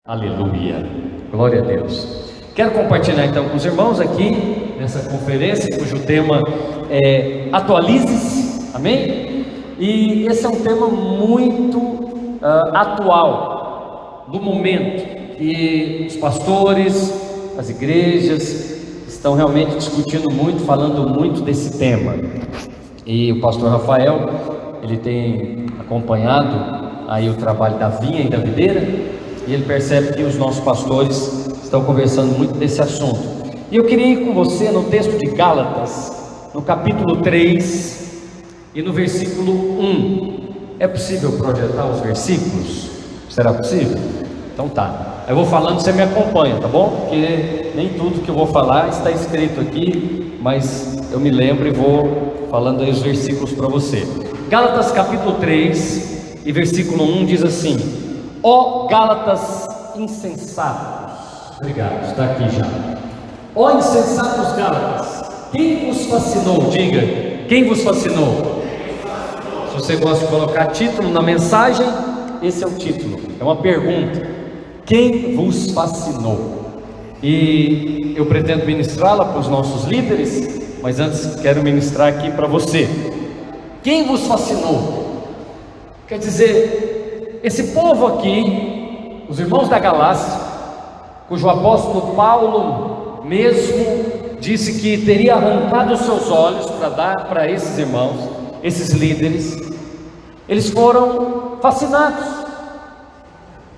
Aleluia, glória a Deus. Quero compartilhar então com os irmãos aqui nessa conferência, cujo tema é Atualize-se, amém? E esse é um tema muito atual, do momento, que os pastores, as igrejas estão realmente discutindo muito, falando muito desse tema. E o pastor Rafael, ele tem acompanhado aí o trabalho da vinha e da videira, e ele percebe que os nossos pastores estão conversando muito desse assunto. E eu queria ir com você no texto de Gálatas, no capítulo 3 e no versículo 1. É possível projetar os versículos? Será possível? Então tá, eu vou falando, você me acompanha, tá bom? Porque nem tudo que eu vou falar está escrito aqui, mas eu me lembro e vou falando aí os versículos para você. Gálatas capítulo 3 e versículo 1 diz assim: Ó Gálatas insensatos. Obrigado, está aqui já. Ó insensatos Gálatas, quem vos fascinou? Diga, quem vos fascinou? Se você gosta de colocar título na mensagem, esse é o título, é uma pergunta. Quem vos fascinou? E eu pretendo ministrá-la para os nossos líderes, mas antes quero ministrar aqui para você. Quem vos fascinou? Quer dizer, esse povo aqui, os irmãos da Galácia, cujo apóstolo Paulo mesmo disse que teria arrancado os seus olhos para dar para esses irmãos, esses líderes, eles foram fascinados,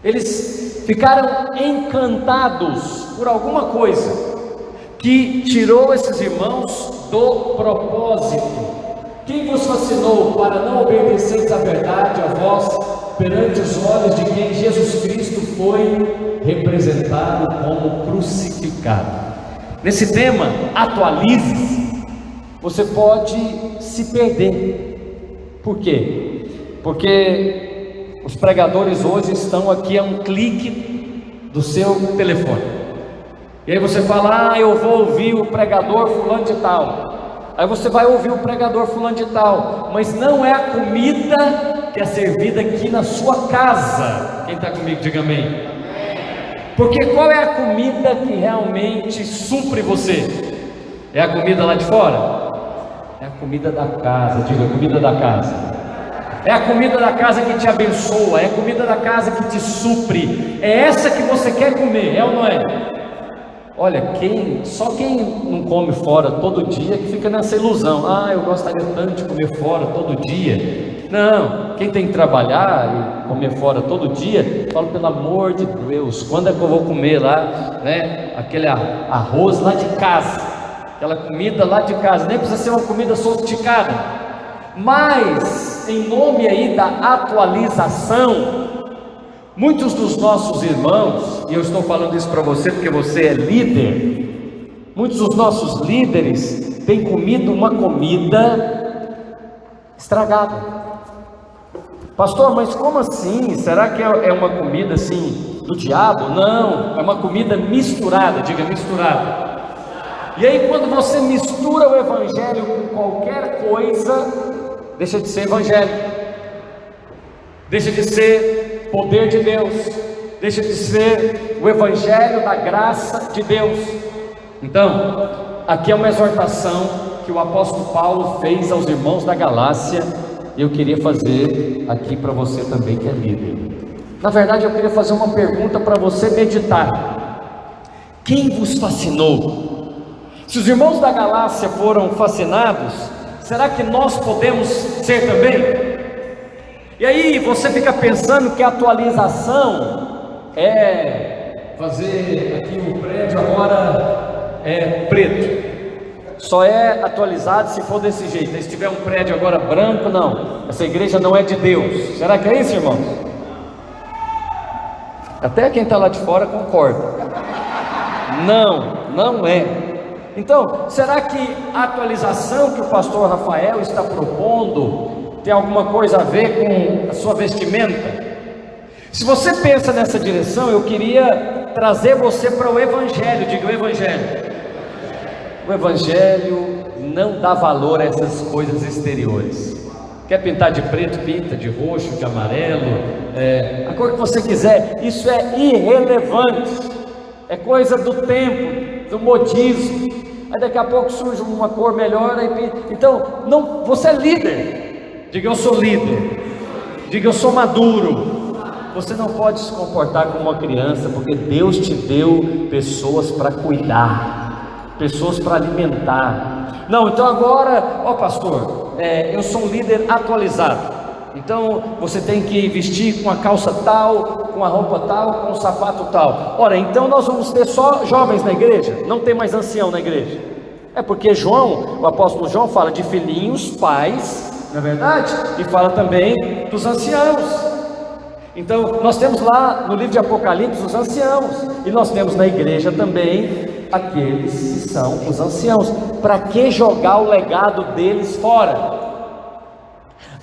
eles ficaram encantados por alguma coisa que tirou esses irmãos do propósito. Quem vos fascinou para não obedeceres à verdade, a vós, perante os olhos de quem Jesus Cristo foi representado como crucificado? Nesse tema, atualize-se, você pode se perder. Por quê? Porque os pregadores hoje estão aqui a um clique do seu telefone. E aí você fala: eu vou ouvir o pregador fulano de tal. Aí você vai ouvir o pregador fulano de tal, mas não é a comida que é servida aqui na sua casa. Quem está comigo, diga amém. Porque qual é a comida que realmente supre você? É a comida lá de fora? É a comida da casa, diga, a comida da casa. É a comida da casa que te abençoa, é a comida da casa que te supre. É essa que você quer comer, é ou não é? Olha, só quem não come fora todo dia que fica nessa ilusão. Eu gostaria tanto de comer fora todo dia. Não, quem tem que trabalhar e comer fora todo dia, fala: pelo amor de Deus, quando é que eu vou comer lá, né? Aquele arroz lá de casa, aquela comida lá de casa, nem precisa ser uma comida sofisticada, mas em nome aí da atualização, muitos dos nossos irmãos, e eu estou falando isso para você porque você é líder, muitos dos nossos líderes têm comido uma comida estragada. Pastor, mas como assim? Será que é uma comida assim do diabo? Não, é uma comida misturada, diga misturada. E aí quando você mistura o evangelho com qualquer coisa, deixa de ser evangelho, deixa de ser poder de Deus, deixa de ser o evangelho da graça de Deus. Então, aqui é uma exortação que o apóstolo Paulo fez aos irmãos da Galácia, e eu queria fazer aqui para você também que é líder. Na verdade, eu queria fazer uma pergunta para você meditar. Quem vos fascinou? Se os irmãos da Galácia foram fascinados, será que nós podemos ser também? E aí você fica pensando que a atualização é fazer aqui o prédio agora é preto. Só é atualizado se for desse jeito. Se tiver um prédio agora branco, não. Essa igreja não é de Deus. Será que é isso, irmãos? Até quem está lá de fora concorda. Não é. Então, será que a atualização que o pastor Rafael está propondo tem alguma coisa a ver com a sua vestimenta? Se você pensa nessa direção, eu queria trazer você para o Evangelho. Diga o Evangelho. O Evangelho não dá valor a essas coisas exteriores. Quer pintar de preto, pinta, de roxo, de amarelo, a cor que você quiser. Isso é irrelevante, é coisa do tempo, do modismo. Aí daqui a pouco surge uma cor melhor, aí pinta. Então, não, você é líder. Diga, eu sou líder. Diga, eu sou maduro. Você não pode se comportar como uma criança, porque Deus te deu pessoas para cuidar, pessoas para alimentar. Não, então agora, ó pastor, eu sou um líder atualizado, então você tem que vestir com a calça tal, com a roupa tal, com o sapato tal. Ora, então nós vamos ter só jovens na igreja, não tem mais ancião na igreja. É porque João, o apóstolo João fala de filhinhos, pais, não é verdade? E fala também dos anciãos. Então nós temos lá no livro de Apocalipse os anciãos, e nós temos na igreja também aqueles que são os anciãos. Para que jogar o legado deles fora?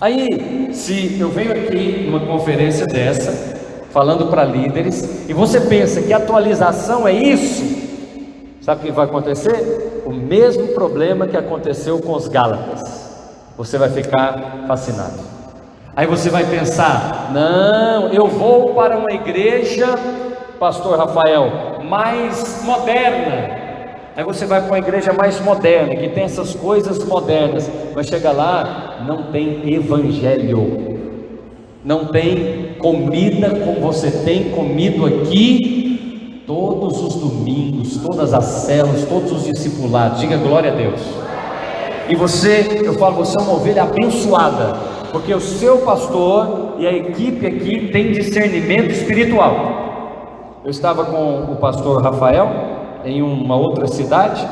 Aí, se eu venho aqui numa conferência dessa, falando para líderes, e você pensa que atualização é isso, sabe o que vai acontecer? O mesmo problema que aconteceu com os Gálatas. Você vai ficar fascinado. Aí você vai pensar: não, eu vou para uma igreja, pastor Rafael, mais moderna. Aí você vai para uma igreja mais moderna, que tem essas coisas modernas. Vai chegar lá, não tem evangelho, não tem comida como você tem comido aqui todos os domingos, todas as células, todos os discipulados. Diga glória a Deus. E você, eu falo, você é uma ovelha abençoada, porque o seu pastor e a equipe aqui tem discernimento espiritual. Eu estava com o pastor Rafael em uma outra cidade,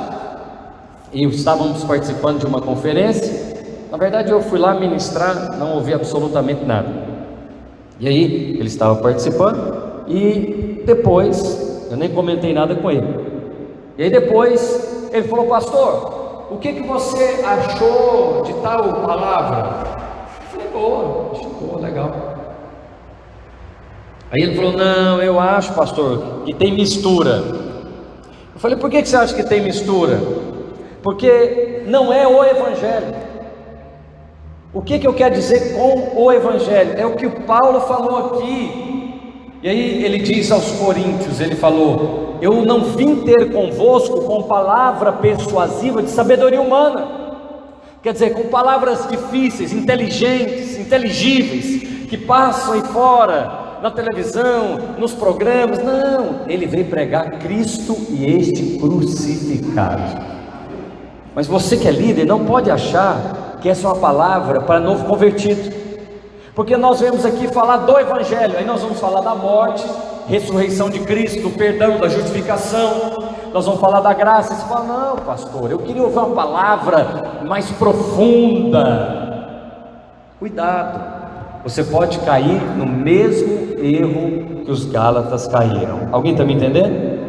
e estávamos participando de uma conferência. Na verdade eu fui lá ministrar, não ouvi absolutamente nada. E aí ele estava participando, e depois eu nem comentei nada com ele. E aí depois ele falou: pastor, o que você achou de tal palavra? Eu falei: boa, legal. Aí ele falou: não, eu acho, pastor, que tem mistura. Eu falei: por que você acha que tem mistura? Porque não é o evangelho. O que eu quero dizer com o evangelho? É o que o Paulo falou aqui. E aí ele diz aos Coríntios, ele falou: eu não vim ter convosco com palavra persuasiva de sabedoria humana, quer dizer, com palavras difíceis, inteligentes, inteligíveis, que passam aí fora, na televisão, nos programas. Não, ele veio pregar Cristo e este crucificado. Mas você que é líder não pode achar que essa é uma palavra para novo convertido, porque nós vemos aqui falar do evangelho, aí nós vamos falar da morte, ressurreição de Cristo, do perdão, da justificação, nós vamos falar da graça. E você fala: não, pastor, eu queria ouvir uma palavra mais profunda. Cuidado, você pode cair no mesmo erro que os Gálatas caíram. Alguém está me entendendo?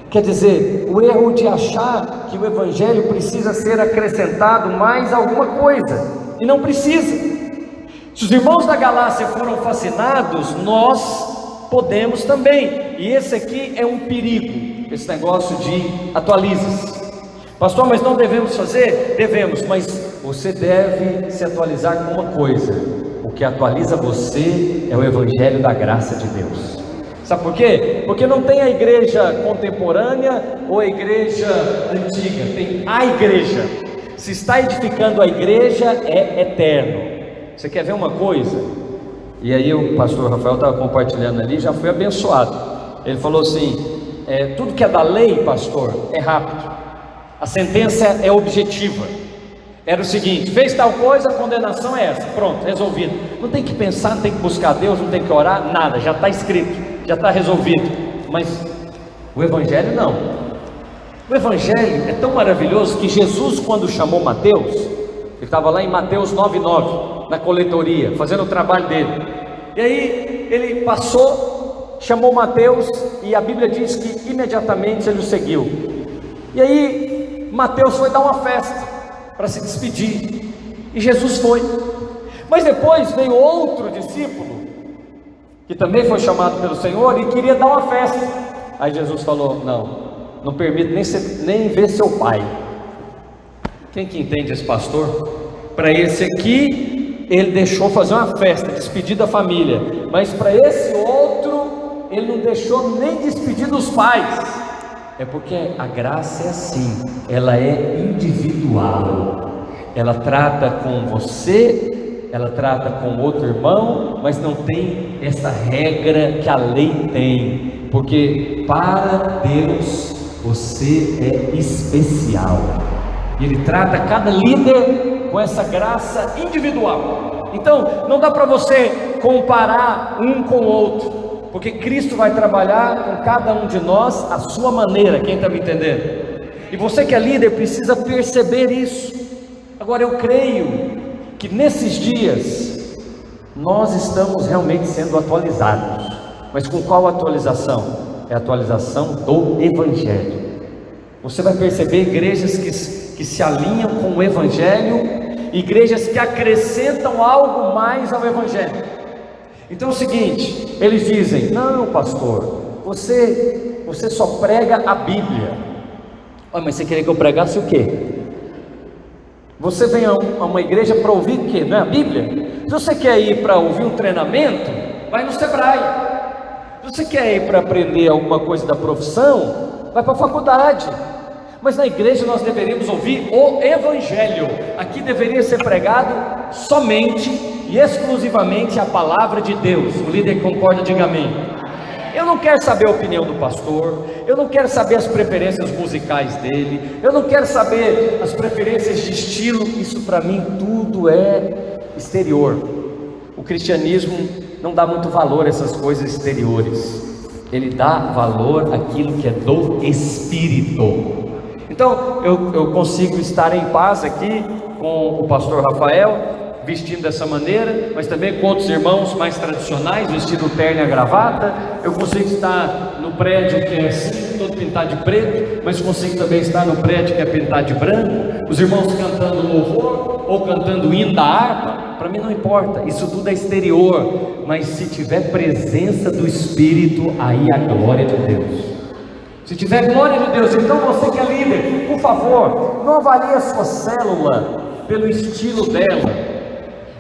Quer dizer, o erro de achar que o evangelho precisa ser acrescentado mais alguma coisa, e não precisa. Se os irmãos da Galácia foram fascinados, nós podemos também. E esse aqui é um perigo, esse negócio de atualiza-se. Pastor, mas não devemos fazer? Devemos, mas você deve se atualizar com uma coisa: o que atualiza você é o evangelho da graça de Deus. Sabe por quê? Porque não tem a igreja contemporânea ou a igreja antiga, tem a igreja. Se está edificando a igreja, é eterno. Você quer ver uma coisa? E aí o pastor Rafael estava compartilhando ali, já foi abençoado. Ele falou assim: tudo que é da lei, pastor, é rápido, a sentença é objetiva. Era o seguinte: fez tal coisa, a condenação é essa, pronto, resolvido. Não tem que pensar, não tem que buscar Deus, não tem que orar, nada, já está escrito, já está resolvido. Mas o evangelho não. O evangelho é tão maravilhoso que Jesus, quando chamou Mateus, ele estava lá em Mateus 9:9, na coletoria, fazendo o trabalho dele. E aí ele passou, chamou Mateus, e a Bíblia diz que imediatamente ele o seguiu. E aí Mateus foi dar uma festa para se despedir, e Jesus foi. Mas depois veio outro discípulo, que também foi chamado pelo Senhor e queria dar uma festa. Aí Jesus falou: não permito nem ver seu pai. Quem que entende esse pastor? Para esse aqui ele deixou fazer uma festa, despedir da família, mas para esse outro, ele não deixou nem despedir dos pais. É porque a graça é assim, ela é individual, ela trata com você, ela trata com outro irmão, mas não tem essa regra que a lei tem, porque para Deus você é especial. Ele trata cada líder com essa graça individual. Então não dá para você comparar um com o outro, porque Cristo vai trabalhar com cada um de nós à sua maneira. Quem está me entendendo? E você que é líder precisa perceber isso. Agora eu creio que nesses dias nós estamos realmente sendo atualizados. Mas com qual atualização? É a atualização do Evangelho. Você vai perceber igrejas que se alinham com o Evangelho, igrejas que acrescentam algo mais ao Evangelho. Então é o seguinte, eles dizem: não, pastor, você só prega a Bíblia. Mas você queria que eu pregasse o quê? Você vem a uma igreja para ouvir o quê? Não é a Bíblia? Se você quer ir para ouvir um treinamento, vai no Sebrae. Se você quer ir para aprender alguma coisa da profissão, vai para a faculdade. Mas na igreja nós deveríamos ouvir o Evangelho. Aqui deveria ser pregado somente e exclusivamente a palavra de Deus. O líder concorda, diga amém. Eu não quero saber a opinião do pastor, eu não quero saber as preferências musicais dele, eu não quero saber as preferências de estilo. Isso para mim tudo é exterior. O cristianismo não dá muito valor a essas coisas exteriores, ele dá valor àquilo que é do Espírito. Então eu consigo estar em paz aqui com o pastor Rafael, vestindo dessa maneira, mas também com outros irmãos mais tradicionais, vestido terno e gravata. Eu consigo estar no prédio que é assim, todo pintado de preto, mas consigo também estar no prédio que é pintado de branco, os irmãos cantando louvor, ou cantando hino da harpa. Para mim não importa, isso tudo é exterior, mas se tiver presença do Espírito, aí a glória de Deus. Se tiver glória de Deus, então você que é líder, por favor, não avalie a sua célula pelo estilo dela,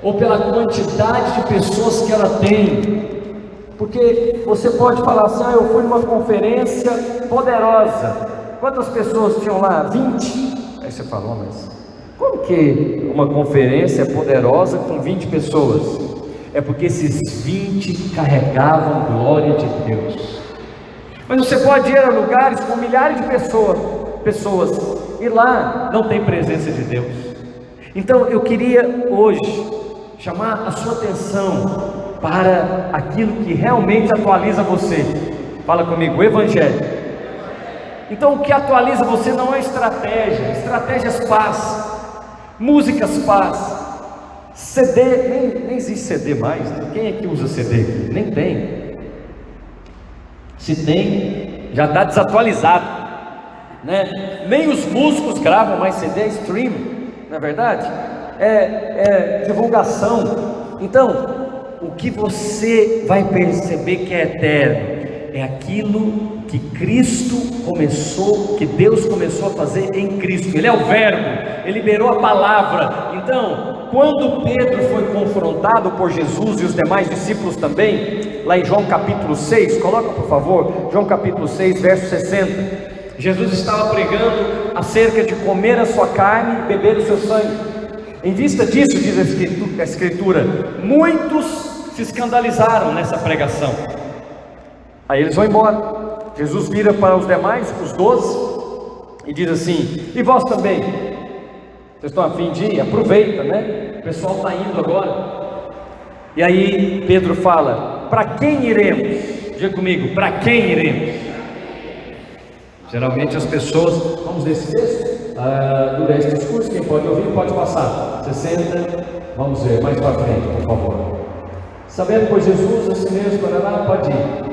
ou pela quantidade de pessoas que ela tem, porque você pode falar assim: eu fui numa conferência poderosa, quantas pessoas tinham lá? 20. Aí você falou: mas como que uma conferência é poderosa com 20 pessoas? É porque esses 20 carregavam glória de Deus. Mas você pode ir a lugares com milhares de pessoas, e lá não tem presença de Deus. Então eu queria hoje chamar a sua atenção para aquilo que realmente atualiza você. Fala comigo: Evangelho. Então o que atualiza você não é estratégia. Estratégias paz, músicas paz, CD, nem existe CD mais, né? Quem é que usa CD aqui? Nem tem. Se tem, já está desatualizado, né? Nem os músicos gravam mais CD, é streaming, não é verdade? É divulgação. Então o que você vai perceber que é eterno é aquilo que Cristo começou, que Deus começou a fazer em Cristo. Ele é o Verbo, Ele liberou a palavra. Então quando Pedro foi confrontado por Jesus e os demais discípulos também, lá em João capítulo 6, coloca por favor, João capítulo 6, verso 60. Jesus estava pregando acerca de comer a sua carne e beber o seu sangue. Em vista disso, diz a Escritura, muitos se escandalizaram nessa pregação. Aí eles vão embora. Jesus vira para os demais, os 12, e diz assim: e vós também? Vocês estão a fim de ir? Aproveita, né? O pessoal está indo agora. E aí Pedro fala: para quem iremos? Diga comigo: para quem iremos? Geralmente as pessoas, vamos nesse texto, durante o discurso, quem pode ouvir pode passar. Você senta, vamos ver, mais para frente, por favor. Sabendo, pois, Jesus, assim mesmo, pode ir.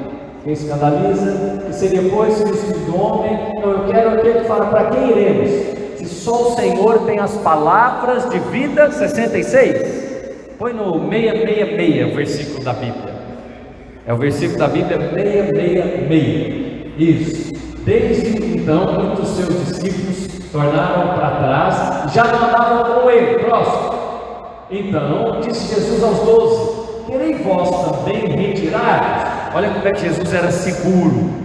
Quem escandaliza, que seria, pois, Cristo do homem. Então eu quero aquele que fala: para quem iremos? Se só o Senhor tem as palavras de vida. 66. Põe no 666 o versículo da Bíblia. É o versículo da Bíblia 666. Isso. Desde então, muitos seus discípulos tornaram para trás, já não andavam com ele. Próximo. Então disse Jesus aos 12: querei vós também retirar? Olha como é que Jesus era seguro.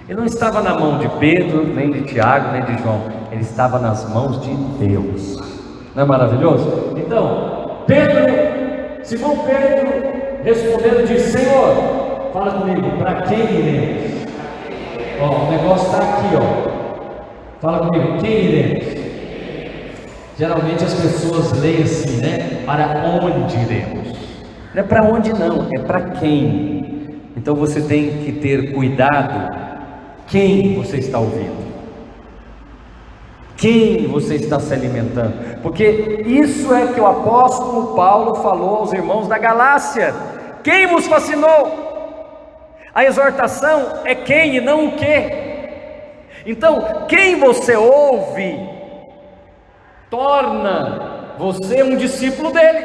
Ele não estava na mão de Pedro, nem de Tiago, nem de João. Ele estava nas mãos de Deus. Não é maravilhoso? Então, Simão Pedro respondendo disse: Senhor, fala comigo, para quem iremos? Ó, o negócio está aqui, ó. Fala comigo, quem iremos? Geralmente as pessoas leem assim, né? Para onde iremos? Não é para onde não, é para quem. Então você tem que ter cuidado quem você está ouvindo, quem você está se alimentando, porque isso é que o apóstolo Paulo falou aos irmãos da Galácia: quem vos fascinou? A exortação é quem e não o que. Então, quem você ouve torna você um discípulo dele.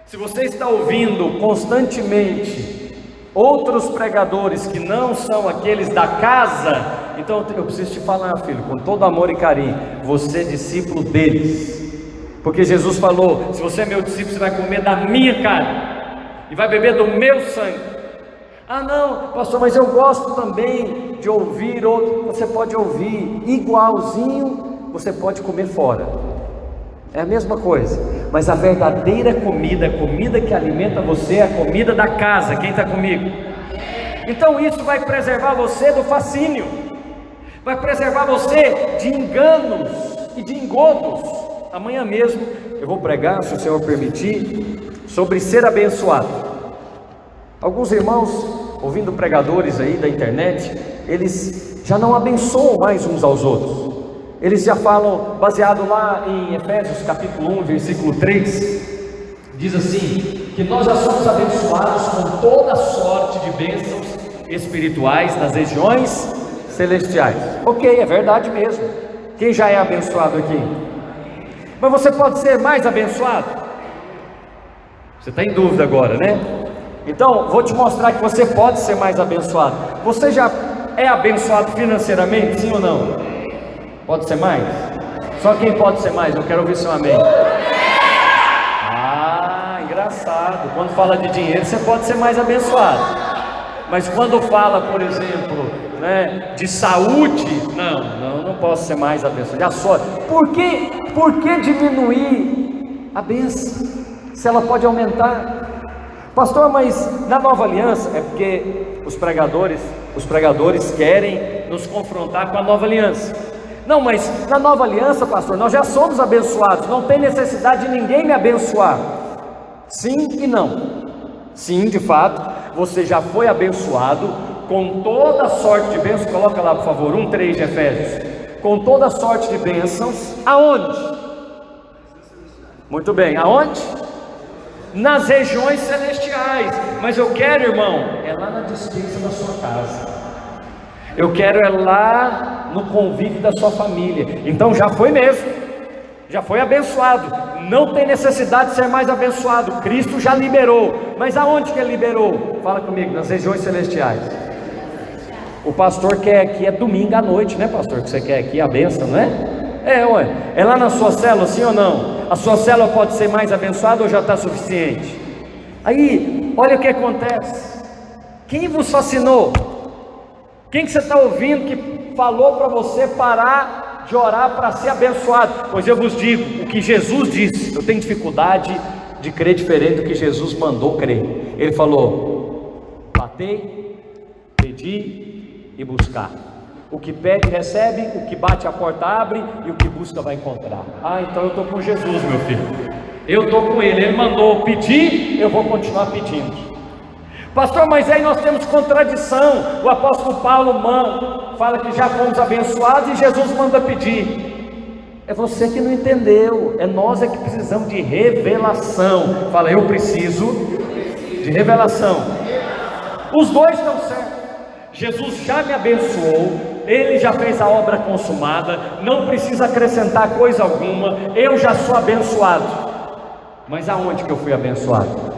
Se você está ouvindo constantemente outros pregadores que não são aqueles da casa, então eu preciso te falar, filho, com todo amor e carinho, você é discípulo deles, porque Jesus falou: se você é meu discípulo, você vai comer da minha carne e vai beber do meu sangue. Ah não, pastor, mas eu gosto também de ouvir outro. Você pode ouvir igualzinho, você pode comer fora, é a mesma coisa, mas a verdadeira comida, a comida que alimenta você, é a comida da casa. Quem está comigo? Então isso vai preservar você do fascínio, vai preservar você de enganos e de engodos. Amanhã mesmo eu vou pregar, se o Senhor permitir, sobre ser abençoado. Alguns irmãos, ouvindo pregadores aí da internet, eles já não abençoam mais uns aos outros. Eles já falam, baseado lá em Efésios capítulo 1, versículo 3, diz assim, que nós já somos abençoados com toda sorte de bênçãos espirituais nas regiões celestiais. Ok, é verdade mesmo. Quem já é abençoado aqui? Mas você pode ser mais abençoado? Você está em dúvida agora, né? Então, vou te mostrar que você pode ser mais abençoado. Você já é abençoado financeiramente, sim ou não? Pode ser mais? Só quem pode ser mais? Eu quero ouvir seu amém. Ah, engraçado. Quando fala de dinheiro, você pode ser mais abençoado. Mas quando fala, por exemplo, né, de saúde, não posso ser mais abençoado. Já só. Por que diminuir a bênção, se ela pode aumentar? Pastor, mas na nova aliança, é porque os pregadores querem nos confrontar com a nova aliança. Não, mas na nova aliança, pastor, nós já somos abençoados, não tem necessidade de ninguém me abençoar. Sim e não. Sim, de fato, você já foi abençoado com toda sorte de bênçãos. Coloca lá, por favor, 1:3 de Efésios. Com toda sorte de bênçãos, aonde? Muito bem, aonde? Nas regiões celestiais. Mas eu quero, irmão, é lá na despensa da sua casa, eu quero é lá no convívio da sua família. Então já foi mesmo, já foi abençoado, não tem necessidade de ser mais abençoado, Cristo já liberou. Mas aonde que ele liberou? Fala comigo, nas regiões celestiais. O pastor quer aqui, é domingo à noite, né pastor, que você quer aqui a bênção, não é? É lá na sua célula, sim ou não? A sua célula pode ser mais abençoada ou já está suficiente? Aí, olha o que acontece. Quem vos fascinou? Quem que você está ouvindo que falou para você parar de orar para ser abençoado? Pois eu vos digo, o que Jesus disse, eu tenho dificuldade de crer diferente do que Jesus mandou crer. Ele falou: batei, pedi e buscar. O que pede recebe, o que bate a porta abre, e o que busca vai encontrar. Ah, então eu estou com Jesus, meu filho. Eu estou com Ele. Ele mandou pedir, eu vou continuar pedindo. Pastor, mas aí nós temos contradição. O apóstolo Paulo fala que já fomos abençoados e Jesus manda pedir. É você que não entendeu. É nós que precisamos de revelação. Fala, eu preciso de revelação. Os dois estão certos. Jesus já me abençoou, Ele já fez a obra consumada, não precisa acrescentar coisa alguma, eu já sou abençoado. Mas aonde que eu fui abençoado?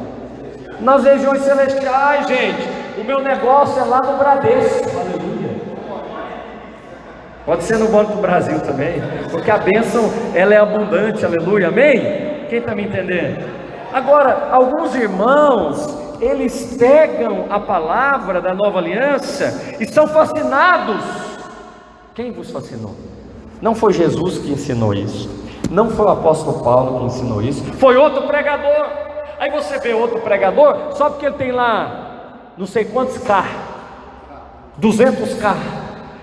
Nas regiões celestiais, gente. O meu negócio é lá no Bradesco. Aleluia. Pode ser no Banco do Brasil também, porque a bênção ela é abundante. Aleluia, amém? Quem está me entendendo? Agora, alguns irmãos, eles pegam a palavra da nova aliança e são fascinados. Quem vos fascinou? Não foi Jesus que ensinou isso, não foi o apóstolo Paulo que ensinou isso, foi outro pregador. Aí você vê outro pregador, só porque ele tem lá não sei quantos carros, 200 carros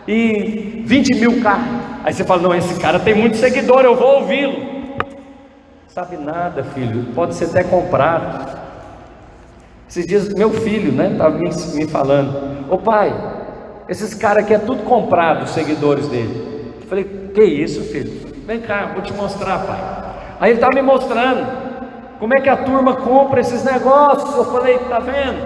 e 20 mil carros. Aí você fala, não, esse cara tem muito seguidor, eu vou ouvi-lo. Sabe nada, filho, pode ser até comprado. Esses dias meu filho, estava me falando, ô pai, esses caras aqui é tudo comprado, os seguidores dele. Eu falei, que isso, filho? Vem cá, vou te mostrar, pai. Aí ele estava me mostrando como é que a turma compra esses negócios. Eu falei, tá vendo?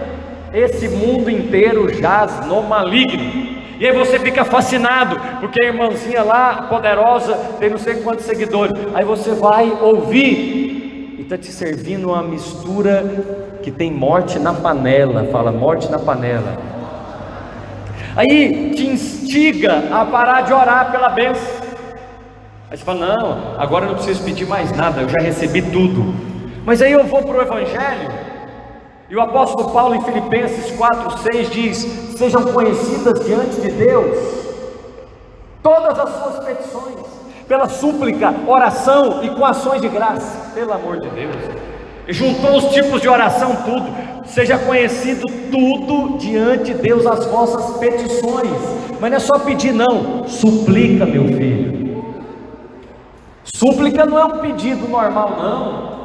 Esse mundo inteiro jaz no maligno. E aí você fica fascinado, porque a irmãzinha lá, poderosa, tem não sei quantos seguidores. Aí você vai ouvir, e está te servindo uma mistura que tem morte na panela. Fala, morte na panela. Aí te instiga a parar de orar pela bênção. Aí você fala, não, agora eu não preciso pedir mais nada, eu já recebi tudo. Mas aí eu vou para o Evangelho, e o apóstolo Paulo em Filipenses 4:6 diz, sejam conhecidas diante de Deus todas as suas petições, pela súplica, oração e com ações de graça. Pelo amor de Deus, e juntou os tipos de oração, tudo. Seja conhecido tudo diante de Deus, as vossas petições. Mas não é só pedir, não, suplica, meu filho. Súplica não é um pedido normal, não.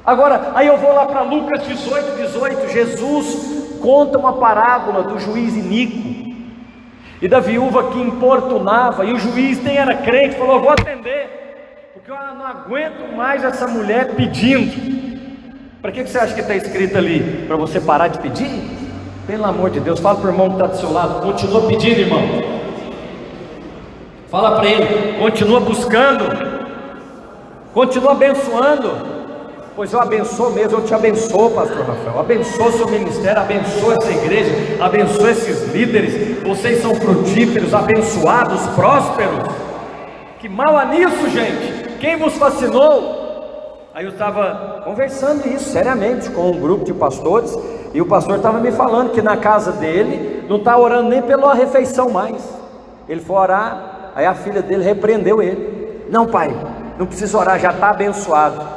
Agora, aí eu vou lá para Lucas 18:18. Jesus conta uma parábola do juiz iníquo e da viúva que importunava, e o juiz nem era crente, falou, vou atender, porque eu não aguento mais essa mulher pedindo. Para que você acha que está escrito ali? Para você parar de pedir? Pelo amor de Deus, fala para o irmão que está do seu lado, continua pedindo, irmão. Fala para ele, continua buscando, continua abençoando. Pois eu abençoo mesmo, eu te abençoo, pastor Rafael, abençoo seu ministério, abençoo essa igreja, abençoo esses líderes, vocês são frutíferos, abençoados, prósperos. Que mal há nisso, gente? Quem vos fascinou? Aí eu estava conversando isso seriamente com um grupo de pastores, e o pastor estava me falando que na casa dele não está orando nem pela refeição mais. Ele foi orar, aí a filha dele repreendeu ele. Não, pai, não precisa orar, já está abençoado.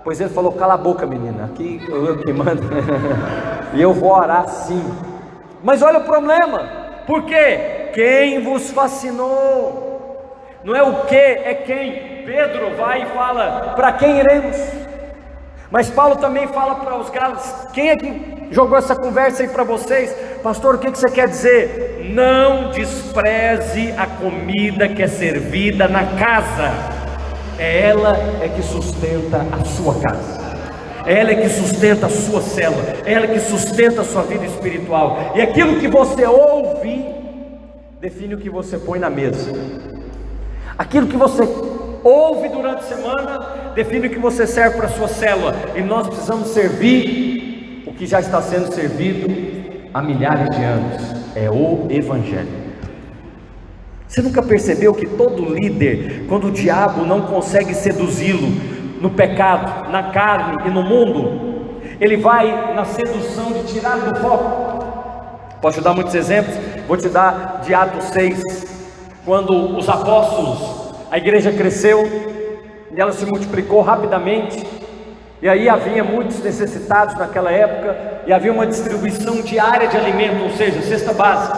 Pois ele falou, cala a boca, menina, aqui eu que mando. E eu vou orar sim. Mas olha o problema, porque quem vos fascinou? Não é o que, é quem. Pedro vai e fala, para quem iremos? Mas Paulo também fala para os Gálatas, quem é que jogou essa conversa aí para vocês? Pastor, o que você quer dizer? Não despreze a comida que é servida na casa. Ela é que sustenta a sua casa, ela é que sustenta a sua célula, ela é que sustenta a sua vida espiritual. E aquilo que você ouve define o que você põe na mesa. Aquilo que você ouve durante a semana define o que você serve para a sua célula. E nós precisamos servir o que já está sendo servido há milhares de anos, é o Evangelho. Você nunca percebeu que todo líder, quando o diabo não consegue seduzi-lo no pecado, na carne e no mundo, ele vai na sedução de tirar do foco? Posso te dar muitos exemplos? Vou te dar de Atos 6, quando os apóstolos, a igreja cresceu e ela se multiplicou rapidamente, e aí havia muitos necessitados naquela época, e havia uma distribuição diária de alimento, ou seja, cesta básica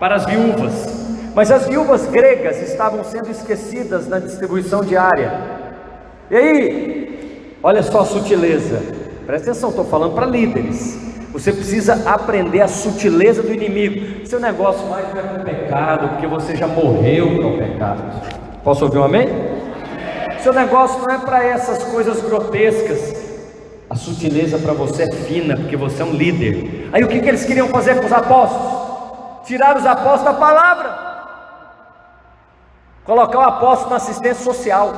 para as viúvas. Mas as viúvas gregas estavam sendo esquecidas na distribuição diária. E aí, olha só a sutileza, presta atenção, estou falando para líderes. Você precisa aprender a sutileza do inimigo. Seu negócio mais não é com o pecado, porque você já morreu para o pecado. Posso ouvir um amém? Seu negócio não é para essas coisas grotescas. A sutileza para você é fina, porque você é um líder. Aí o que eles queriam fazer com os apóstolos? Tirar os apóstolos da palavra, colocar o apóstolo na assistência social.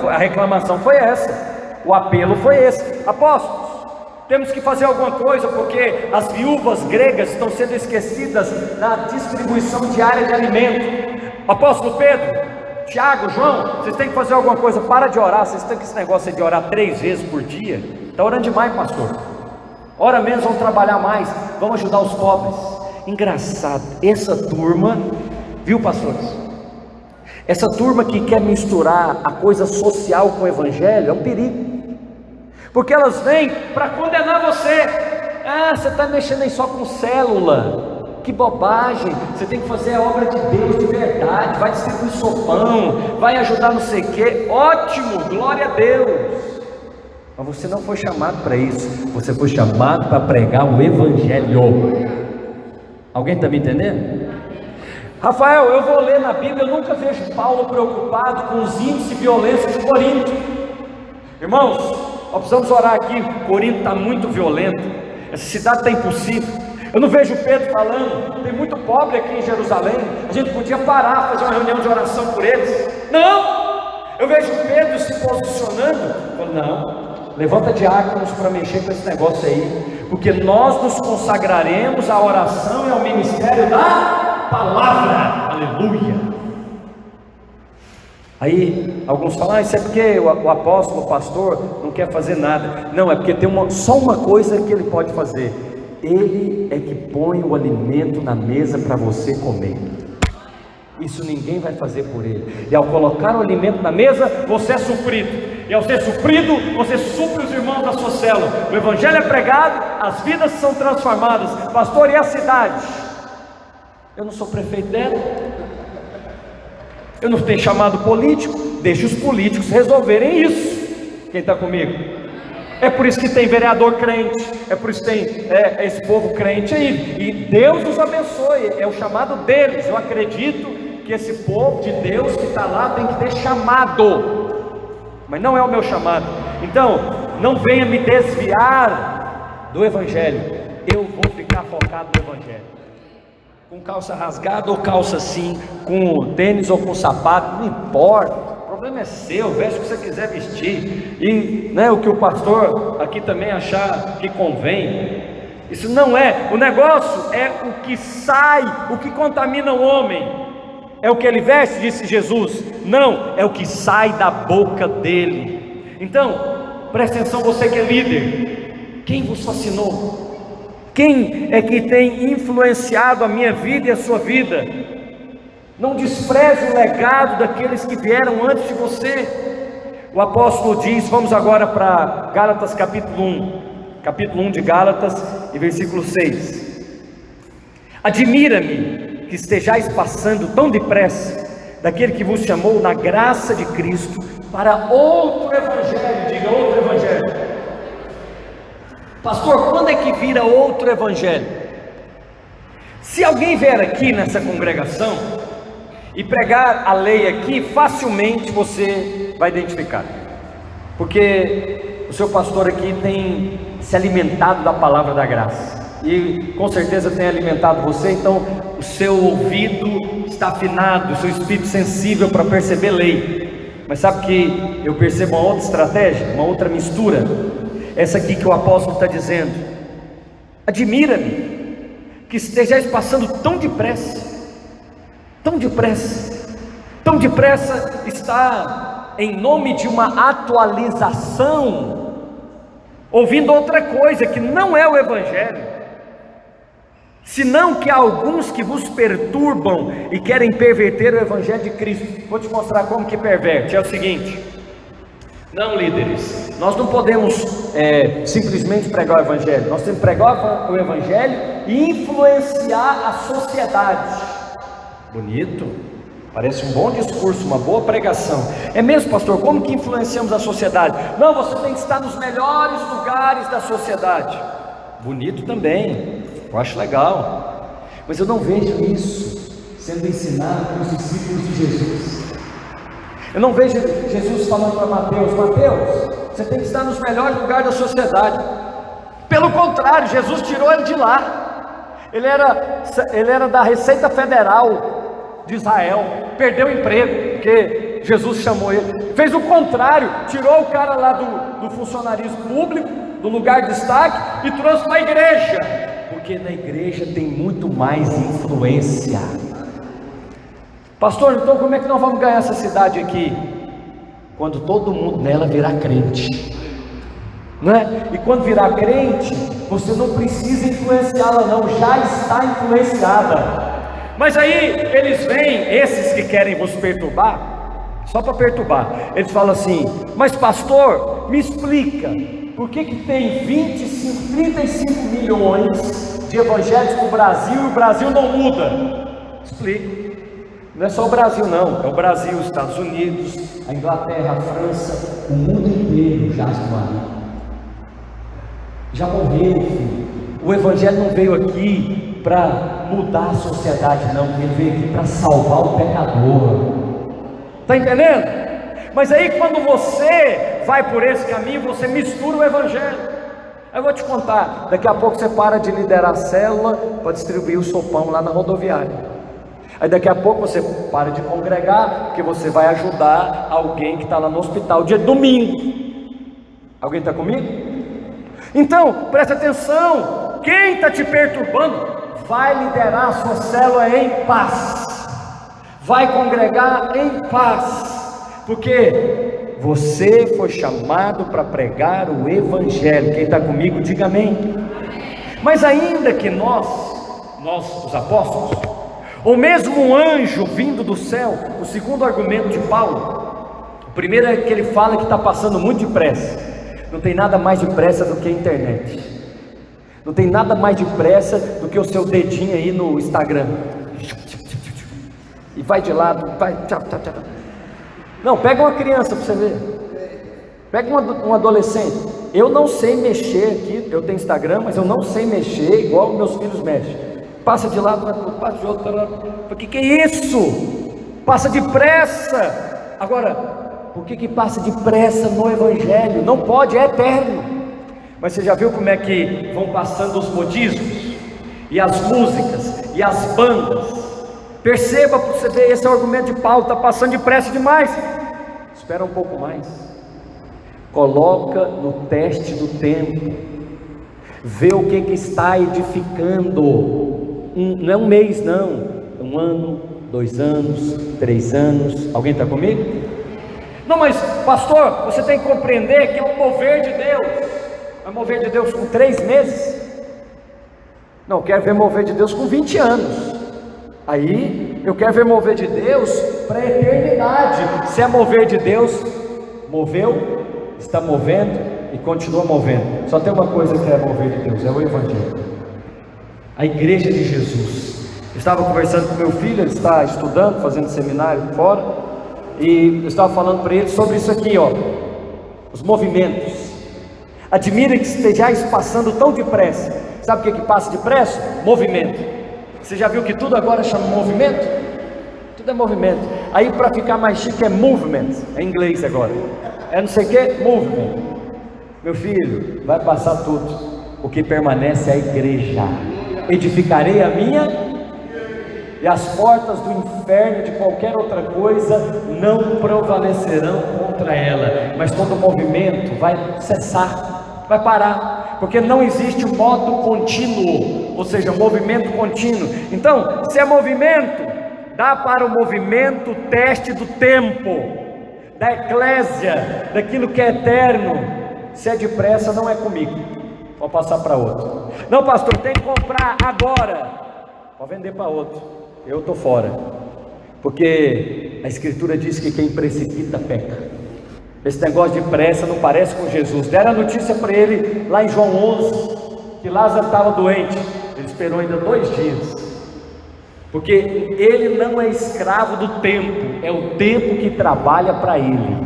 A reclamação foi essa, o apelo foi esse. Apóstolos, temos que fazer alguma coisa, porque as viúvas gregas estão sendo esquecidas na distribuição diária de alimento. Apóstolo Pedro, Tiago, João, vocês têm que fazer alguma coisa, para de orar. Vocês têm que esse negócio de orar 3 vezes por dia. Está orando demais, pastor. Ora menos, vamos trabalhar mais, vamos ajudar os pobres. Engraçado, essa turma, viu, pastores? Essa turma que quer misturar a coisa social com o evangelho é um perigo, porque elas vêm para condenar você. Ah, você está mexendo aí só com célula, que bobagem, você tem que fazer a obra de Deus de verdade, vai distribuir sopão, vai ajudar não sei o que, ótimo, glória a Deus. Mas você não foi chamado para isso, você foi chamado para pregar o evangelho. Alguém está me entendendo? Rafael, eu vou ler na Bíblia, eu nunca vejo Paulo preocupado com os índices de violência de Corinto. Irmãos, nós precisamos orar aqui. Corinto está muito violento, essa cidade está impossível. Eu não vejo Pedro falando, tem muito pobre aqui em Jerusalém, a gente podia parar, fazer uma reunião de oração por eles. Não, eu vejo Pedro se posicionando, falando, não, levanta diáconos para mexer com esse negócio aí, porque nós nos consagraremos à oração e ao ministério da palavra. Aleluia. Aí alguns falam, isso é porque o apóstolo, o pastor não quer fazer nada. Não, é porque tem só uma coisa que ele pode fazer: ele é que põe o alimento na mesa para você comer. Isso ninguém vai fazer por ele. E ao colocar o alimento na mesa, você é suprido. E ao ser suprido, você supre os irmãos da sua célula. O evangelho é pregado, as vidas são transformadas. Pastor, e a cidade? Eu não sou prefeito dela, eu não tenho chamado político. Deixe os políticos resolverem isso. Quem está comigo? É por isso que tem vereador crente, é por isso que tem esse povo crente aí. E Deus os abençoe, é o chamado deles. Eu acredito que esse povo de Deus que está lá tem que ter chamado, mas não é o meu chamado. Então, não venha me desviar do evangelho. Eu vou ficar focado no evangelho. Com calça rasgada ou calça assim, com tênis ou com sapato, não importa, o problema é seu, veste o que você quiser vestir, e o que o pastor aqui também achar que convém. Isso não é, o negócio é o que sai, o que contamina o homem. É o que ele veste, disse Jesus. Não, é o que sai da boca dele. Então, preste atenção, você que é líder, quem vos fascinou? Quem é que tem influenciado a minha vida e a sua vida? Não despreze o legado daqueles que vieram antes de você. O apóstolo diz, vamos agora para Gálatas capítulo 1 de Gálatas e versículo 6. Admira-me que estejais passando tão depressa daquele que vos chamou na graça de Cristo para outro evangelho. Diga, outro evangelho. Pastor, quando é que vira outro evangelho? Se alguém vier aqui nessa congregação e pregar a lei aqui, facilmente você vai identificar, porque o seu pastor aqui tem se alimentado da palavra da graça, e com certeza tem alimentado você. Então o seu ouvido está afinado, o seu espírito sensível para perceber lei. Mas sabe que eu percebo uma outra estratégia, uma outra mistura, essa aqui que o apóstolo está dizendo: admira-me que estejais passando tão depressa, tão depressa, tão depressa, está em nome de uma atualização, ouvindo outra coisa que não é o evangelho, senão que há alguns que vos perturbam e querem perverter o evangelho de Cristo. Vou te mostrar como que perverte. É o seguinte: não, líderes, nós não podemos simplesmente pregar o evangelho, nós temos que pregar o evangelho e influenciar a sociedade. Bonito, parece um bom discurso, uma boa pregação. É mesmo, pastor? Como que influenciamos a sociedade? Não, você tem que estar nos melhores lugares da sociedade. Bonito também, eu acho legal, mas eu não vejo isso sendo ensinado pelos discípulos de Jesus. Eu não vejo Jesus falando para Mateus: Mateus, você tem que estar nos melhores lugares da sociedade. Pelo contrário, Jesus tirou ele de lá. Ele era da Receita Federal de Israel, perdeu o emprego, porque Jesus chamou ele. Fez o contrário, tirou o cara lá do funcionarismo público, do lugar de destaque, e trouxe para a igreja, porque na igreja tem muito mais influência. Pastor, então como é que nós vamos ganhar essa cidade aqui? Quando todo mundo nela virar crente, não é? E quando virar crente, você não precisa influenciá-la não, já está influenciada. Mas aí eles vêm, esses que querem vos perturbar, só para perturbar, eles falam assim: mas pastor, me explica, por que tem 35 milhões de evangélicos no Brasil e o Brasil não muda? Explico. Não é só o Brasil não, é o Brasil, os Estados Unidos, a Inglaterra, a França, o mundo inteiro já está ali. Já morreu, filho. O Evangelho não veio aqui para mudar a sociedade não, ele veio aqui para salvar o pecador. Está entendendo? Mas aí quando você vai por esse caminho, você mistura o Evangelho. Aí eu vou te contar, daqui a pouco você para de liderar a célula para distribuir o sopão lá na rodoviária. Aí daqui a pouco você para de congregar, porque você vai ajudar alguém que está lá no hospital, dia de domingo. Alguém está comigo? Então, presta atenção, quem está te perturbando, vai liderar a sua célula em paz, vai congregar em paz, porque você foi chamado para pregar o Evangelho. Quem está comigo, diga amém. Mas ainda que nós os apóstolos, ou mesmo um anjo vindo do céu, o segundo argumento de Paulo, o primeiro é que ele fala que está passando muito depressa. Não tem nada mais depressa do que a internet, não tem nada mais depressa do que o seu dedinho aí no Instagram, e vai de lado, vai, não, pega uma criança para você ver, pega um adolescente. Eu não sei mexer aqui, eu tenho Instagram, mas eu não sei mexer igual meus filhos mexem. Passa de lado, passa de outro, o que é isso? Passa depressa. Agora, por que passa depressa no Evangelho? Não pode, é eterno. Mas você já viu como é que vão passando os modismos, e as músicas, e as bandas? Perceba para você ver, esse é o argumento de Paulo, está passando depressa demais. Espera um pouco mais, coloca no teste do tempo, vê o que está edificando. Não é um mês não, é 1 ano, 2 anos, 3 anos. Alguém está comigo? Não, mas pastor, você tem que compreender que é um mover de Deus. Vai mover de Deus com 3 meses? Não, eu quero ver mover de Deus com 20 anos. Aí eu quero ver mover de Deus para a eternidade. Se é mover de Deus, moveu, está movendo e continua movendo. Só tem uma coisa que é mover de Deus, é o Evangelho, a igreja de Jesus. Eu estava conversando com meu filho, ele está estudando, fazendo seminário fora, e eu estava falando para ele sobre isso aqui, ó, os movimentos. Admira que estejais passando tão depressa. Sabe o que passa depressa? Movimento. Você já viu que tudo agora chama movimento? Tudo é movimento. Aí para ficar mais chique é movement, é inglês agora, é não sei o que, movement. Meu filho, vai passar tudo, o que permanece é a igreja. Edificarei a minha, e as portas do inferno de qualquer outra coisa não prevalecerão contra ela. Mas todo movimento vai cessar, vai parar, porque não existe modo contínuo, ou seja, movimento contínuo. Então, se é movimento, dá para o movimento teste do tempo, da eclésia, daquilo que é eterno. Se é depressa, não é comigo, vou passar para outro. Não, pastor, tem que comprar agora, vou vender para outro, eu estou fora, porque a Escritura diz que quem precipita peca. Esse negócio de pressa não parece com Jesus. Deram a notícia para ele lá em João 11 que Lázaro estava doente. Ele esperou ainda 2 dias, porque ele não é escravo do tempo, é o tempo que trabalha para ele,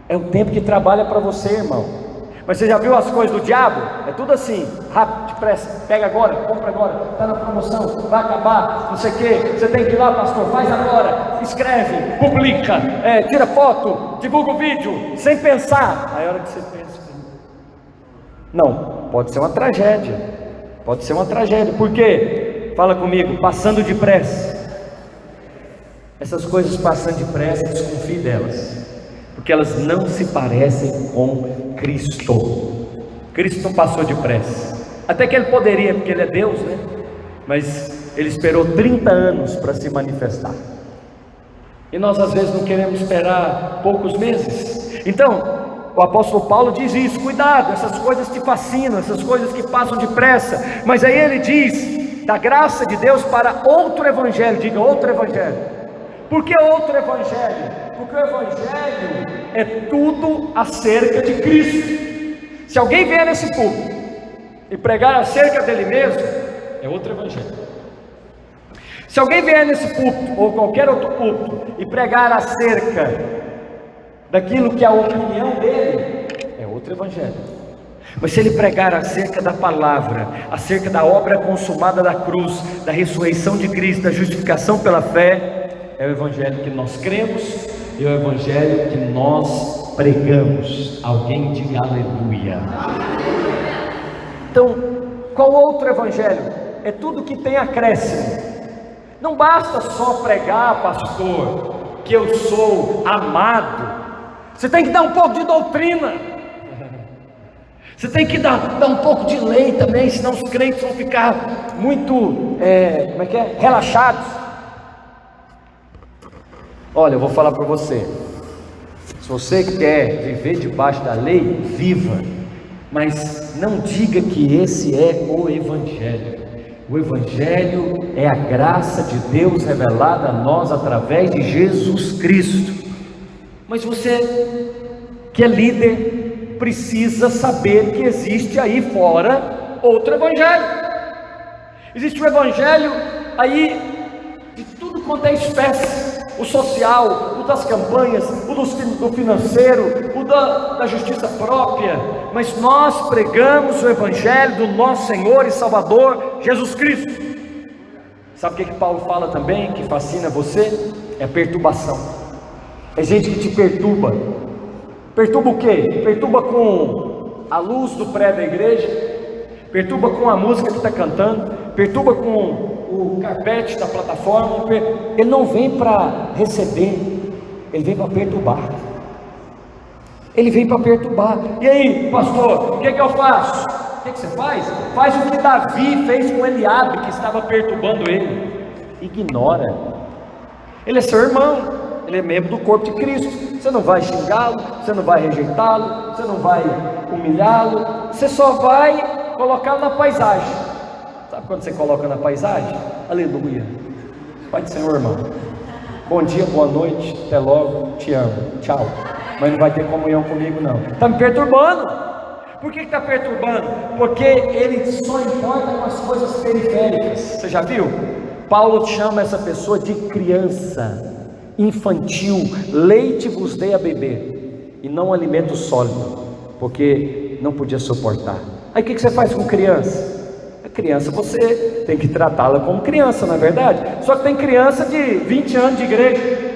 é o tempo que trabalha para você, irmão. Mas você já viu as coisas do diabo? É tudo assim, rápido, depressa, pega agora, compra agora, está na promoção, vai acabar, não sei o que, você tem que ir lá, pastor, faz agora, escreve, publica, tira foto, divulga o vídeo, sem pensar. Aí a hora que você pensa, não, pode ser uma tragédia, por quê? Fala comigo, passando depressa. Essas coisas passando depressa, desconfie delas, porque elas não se parecem com Cristo. Cristo não passou depressa, até que ele poderia, porque ele é Deus, né? Mas ele esperou 30 anos para se manifestar. E nós às vezes não queremos esperar poucos meses. Então, o apóstolo Paulo diz isso: cuidado, essas coisas te fascinam, essas coisas que passam depressa. Mas aí ele diz da graça de Deus para outro evangelho. Diga, outro evangelho. Por que outro evangelho? Porque o evangelho é tudo acerca de Cristo. Se alguém vier nesse púlpito e pregar acerca dele mesmo, é outro evangelho. Se alguém vier nesse púlpito ou qualquer outro púlpito e pregar acerca daquilo que é a opinião dele, é outro evangelho. Mas se ele pregar acerca da palavra, acerca da obra consumada da cruz, da ressurreição de Cristo, da justificação pela fé, é o evangelho que nós cremos e é o evangelho que nós pregamos. Alguém diga aleluia. Então, qual outro evangelho? É tudo que tem acréscimo. Não basta só pregar, pastor, que eu sou amado. Você tem que dar um pouco de doutrina. Você tem que dar um pouco de lei também, senão os crentes vão ficar muito, relaxados. Olha, eu vou falar para você. Se você quer viver debaixo da lei, viva. Mas não diga que esse é o evangelho. O evangelho é a graça de Deus revelada a nós através de Jesus Cristo. Mas você que é líder precisa saber que existe aí fora outro evangelho. Existe um evangelho aí de tudo quanto é espécie: o social, o das campanhas, o do financeiro, o da justiça própria. Mas nós pregamos o evangelho do nosso Senhor e Salvador Jesus Cristo. Sabe o que Paulo fala também que fascina você? É perturbação. É gente que te perturba. Perturba o quê? Perturba com a luz do prédio da igreja, perturba com a música que está cantando, perturba com o carpete da plataforma. Ele não vem para receber, ele vem para perturbar. Ele vem para perturbar. E aí, pastor, o que eu faço? O que você faz? Faz o que Davi fez com Eliabe, que estava perturbando ele. Ignora. Ele é seu irmão, ele é membro do corpo de Cristo. Você não vai xingá-lo, você não vai rejeitá-lo, você não vai humilhá-lo, você só vai colocá-lo na paisagem. Sabe quando você coloca na paisagem? Aleluia. Pai do Senhor, irmão. Bom dia, boa noite, até logo, te amo, tchau. Mas não vai ter comunhão comigo não. Está me perturbando. Por que está perturbando? Porque ele só importa com as coisas periféricas. Você já viu? Paulo chama essa pessoa de criança, infantil. Leite vos dei a beber, e não alimento sólido, porque não podia suportar. Aí o que você faz com criança? A criança você tem que tratá-la como criança, não é verdade? Só que tem criança de 20 anos de igreja,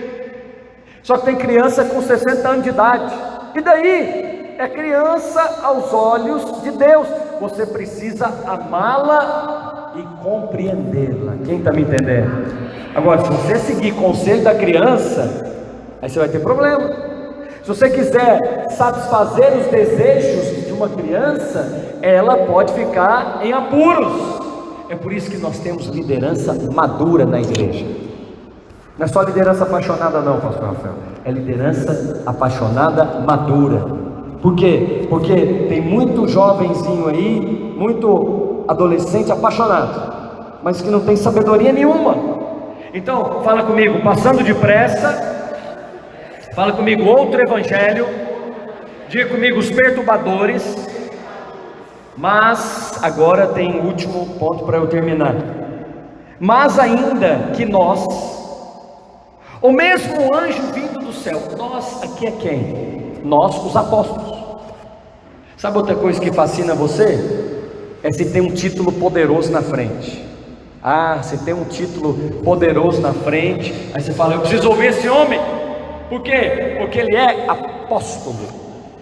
só que tem criança com 60 anos de idade, e daí? É criança aos olhos de Deus. Você precisa amá-la e compreendê-la. Quem está me entendendo? Agora, se você seguir conselho da criança, aí você vai ter problema. Se você quiser satisfazer os desejos de uma criança, ela pode ficar em apuros. É por isso que nós temos liderança madura na igreja. Não é só liderança apaixonada não, pastor Rafael. É liderança apaixonada madura. Por quê? Porque tem muito jovenzinho aí, muito adolescente apaixonado, mas que não tem sabedoria nenhuma. Então, fala comigo, passando depressa. Fala comigo, outro evangelho. Diga comigo, os perturbadores. Mas, agora tem o último ponto para eu terminar. Mas ainda que nós, ou mesmo o anjo vindo do céu, nós aqui é quem? Nós, os apóstolos. Sabe outra coisa que fascina você? É se tem um título poderoso na frente. Ah, se tem um título poderoso na frente, aí você fala, eu preciso ouvir esse homem. Por quê? Porque ele é apóstolo.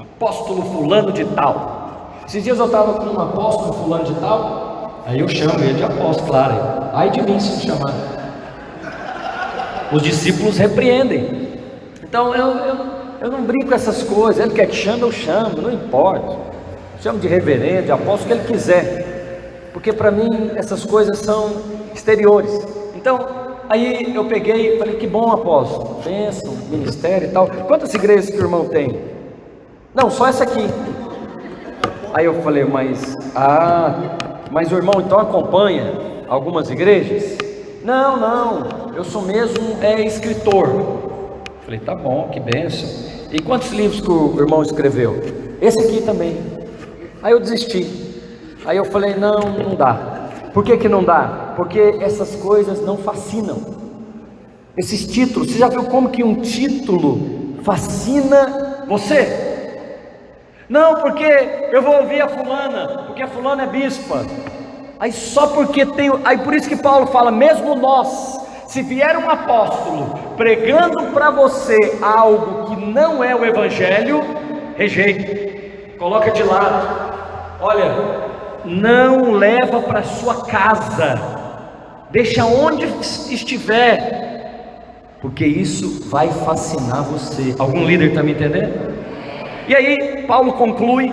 Apóstolo fulano de tal. Esses dias eu estava com um apóstolo fulano de tal, aí eu chamo ele de apóstolo, claro. Ai de mim se me chamar. Os discípulos repreendem. Então eu não brinco com essas coisas. Ele quer que chame, eu chamo, não importa. Chamo de reverendo, de apóstolo, o que ele quiser. Porque para mim essas coisas são exteriores. Então, Aí eu peguei e falei: que bom, apóstolo, bênção, ministério e tal. Quantas igrejas que o irmão tem? Não, só essa aqui. Aí eu falei: mas o irmão então acompanha algumas igrejas? Não, eu sou mesmo escritor. Falei: tá bom, que bênção. E quantos livros que o irmão escreveu? Esse aqui também. Aí eu desisti. Aí eu falei: não dá. Por que não dá? Porque essas coisas não fascinam. Esses títulos, você já viu como que um título fascina você? Não, porque eu vou ouvir a fulana, porque a fulana é bispa. Aí só porque tem, aí por isso que Paulo fala: mesmo nós, se vier um apóstolo pregando para você algo que não é o evangelho, rejeite, coloca de lado. Olha, não leva para sua casa, deixa onde estiver, porque isso vai fascinar você. Algum líder está me entendendo? E aí Paulo conclui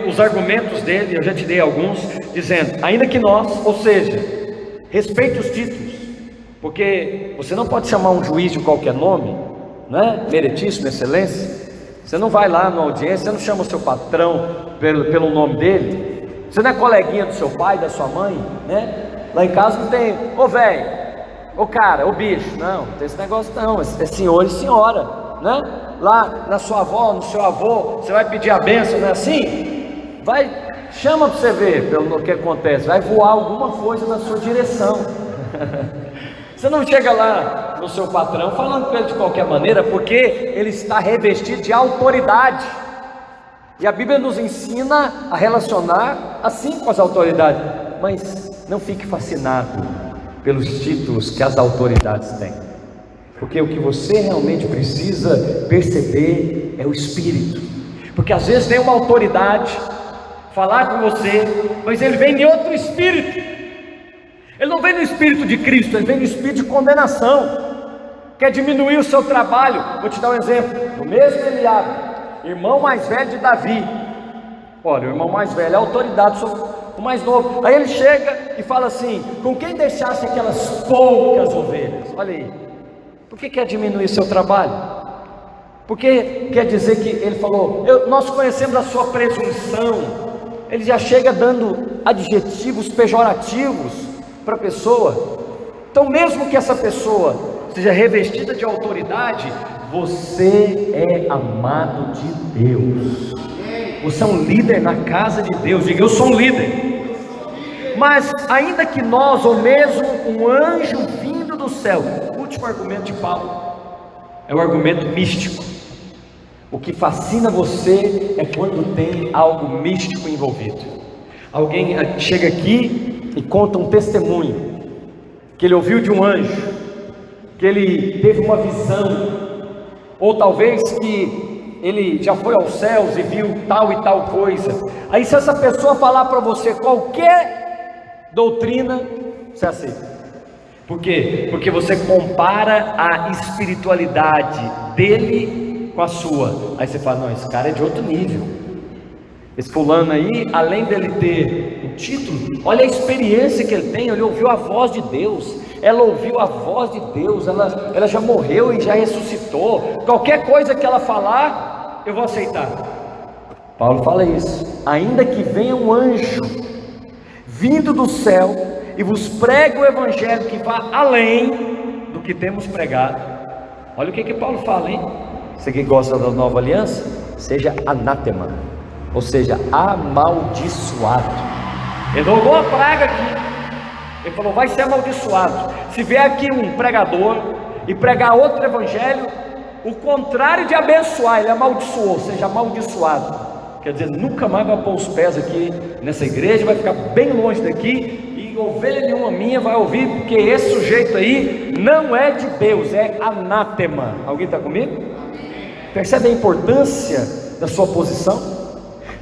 os argumentos dele, eu já te dei alguns, dizendo: ainda que nós, ou seja, respeite os títulos, porque você não pode chamar um juiz de qualquer nome, né? Meritíssimo, excelência. Você não vai lá na audiência, você não chama o seu patrão pelo nome dele. Você não é coleguinha do seu pai, da sua mãe, né? Lá em casa não tem: ô velho, ô cara, ô bicho. Não tem esse negócio não, é senhor e senhora, né? Lá na sua avó, no seu avô, você vai pedir a bênção, não é assim? Vai, chama para você ver pelo que acontece, vai voar alguma coisa na sua direção. Você não chega lá no seu patrão falando com ele de qualquer maneira, porque ele está revestido de autoridade. E a Bíblia nos ensina a relacionar assim com as autoridades. Mas não fique fascinado pelos títulos que as autoridades têm, porque o que você realmente precisa perceber é o Espírito. Porque às vezes vem uma autoridade falar com você, mas ele vem em outro espírito. Ele não vem no espírito de Cristo, ele vem no espírito de condenação. Quer diminuir o seu trabalho. Vou te dar um exemplo. O mesmo Eliabe, irmão mais velho de Davi. Olha, o irmão mais velho é autoridade sobre o mais novo. Aí ele chega e fala assim: com quem deixasse aquelas poucas ovelhas? Olha aí. Por que quer diminuir seu trabalho? Porque quer dizer que ele falou: nós conhecemos a sua presunção. Ele já chega dando adjetivos pejorativos para a pessoa. Então, mesmo que essa pessoa seja revestida de autoridade, você é amado de Deus. Você é um líder na casa de Deus. Diga: eu sou um líder. Mas ainda que nós, ou mesmo um anjo vindo do céu, o último argumento de Paulo é o argumento místico. O que fascina você é quando tem algo místico envolvido. Alguém chega aqui e conta um testemunho que ele ouviu de um anjo, que ele teve uma visão, ou talvez que ele já foi aos céus e viu tal e tal coisa. Aí se essa pessoa falar para você qualquer doutrina, você aceita. Por quê? Porque você compara a espiritualidade dele com a sua. Aí você fala: não, esse cara é de outro nível. Esse fulano aí, além dele ter o título, olha a experiência que ele tem. Ele ouviu a voz de Deus, ela ouviu a voz de Deus, ela já morreu e já ressuscitou. Qualquer coisa que ela falar, eu vou aceitar. Paulo fala isso: ainda que venha um anjo vindo do céu e vos pregue o evangelho que vá além do que temos pregado. Olha o que Paulo fala, hein? Você que gosta da nova aliança, seja anátema, ou seja, amaldiçoado. Ele jogou uma praga aqui. Ele falou: vai ser amaldiçoado. Se vier aqui um pregador e pregar outro evangelho, o contrário de abençoar, ele amaldiçoou, seja amaldiçoado. Quer dizer, nunca mais vai pôr os pés aqui nessa igreja, vai ficar bem longe daqui, e ovelha nenhuma minha vai ouvir, porque esse sujeito aí não é de Deus, é anátema. Alguém está comigo? Percebe a importância da sua posição?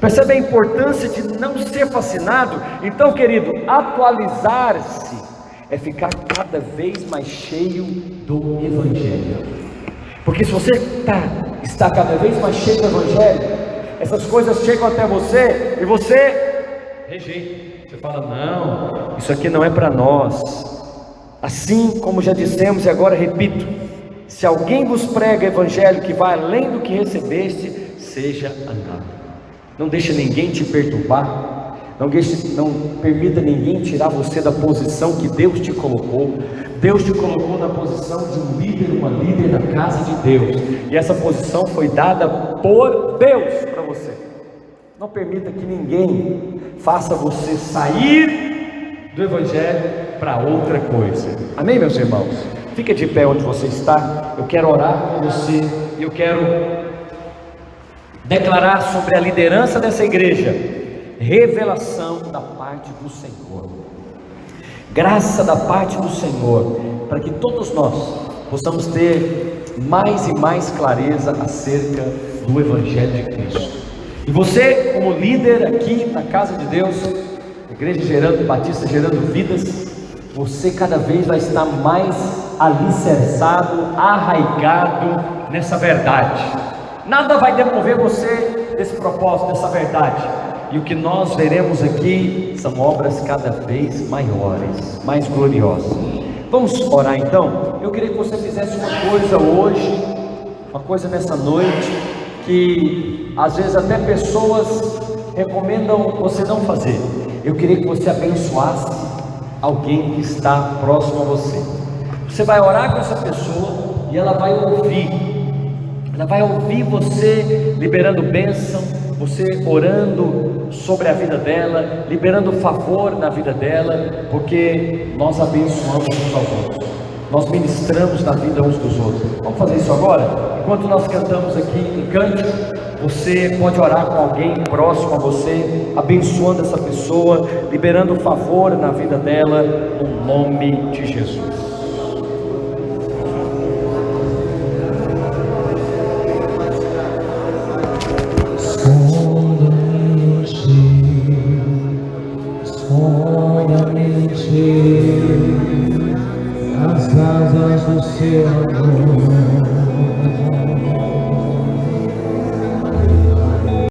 Percebe a importância de não ser fascinado? Então, querido, atualizar-se é ficar cada vez mais cheio do Evangelho. Porque se você está cada vez mais cheio do Evangelho, essas coisas chegam até você e você rejeita. Você fala: não, isso aqui não é para nós. Assim como já dissemos e agora repito: se alguém vos prega evangelho que vai além do que recebeste, seja anátema. Não deixe ninguém te perturbar, não permita ninguém tirar você da posição que Deus te colocou. Deus te colocou na posição de um líder, uma líder na casa de Deus, e essa posição foi dada por Deus para você. Não permita que ninguém faça você sair do evangelho para outra coisa. Amém, meus irmãos? Fica de pé onde você está. Eu quero orar com você e eu quero declarar sobre a liderança dessa igreja revelação da parte do Senhor, graça da parte do Senhor, para que todos nós possamos ter mais e mais clareza acerca do evangelho de Cristo. E você, como líder aqui na casa de Deus, Igreja Batista Gerando Vidas, você cada vez vai estar mais alicerçado, arraigado nessa verdade. Nada vai demover você desse propósito, dessa verdade. E o que nós veremos aqui são obras cada vez maiores, mais gloriosas. Vamos orar então? Eu queria que você fizesse uma coisa hoje, uma coisa nessa noite, que às vezes até pessoas recomendam você não fazer. Eu queria que você abençoasse alguém que está próximo a você. Você vai orar com essa pessoa e ela vai ouvir você liberando bênção, você orando sobre a vida dela, liberando favor na vida dela, porque nós abençoamos uns aos outros, nós ministramos na vida uns dos outros. Vamos fazer isso agora? Enquanto nós cantamos aqui em cântico, você pode orar com alguém próximo a você, abençoando essa pessoa, liberando favor na vida dela, no nome de Jesus. As asas do seu amor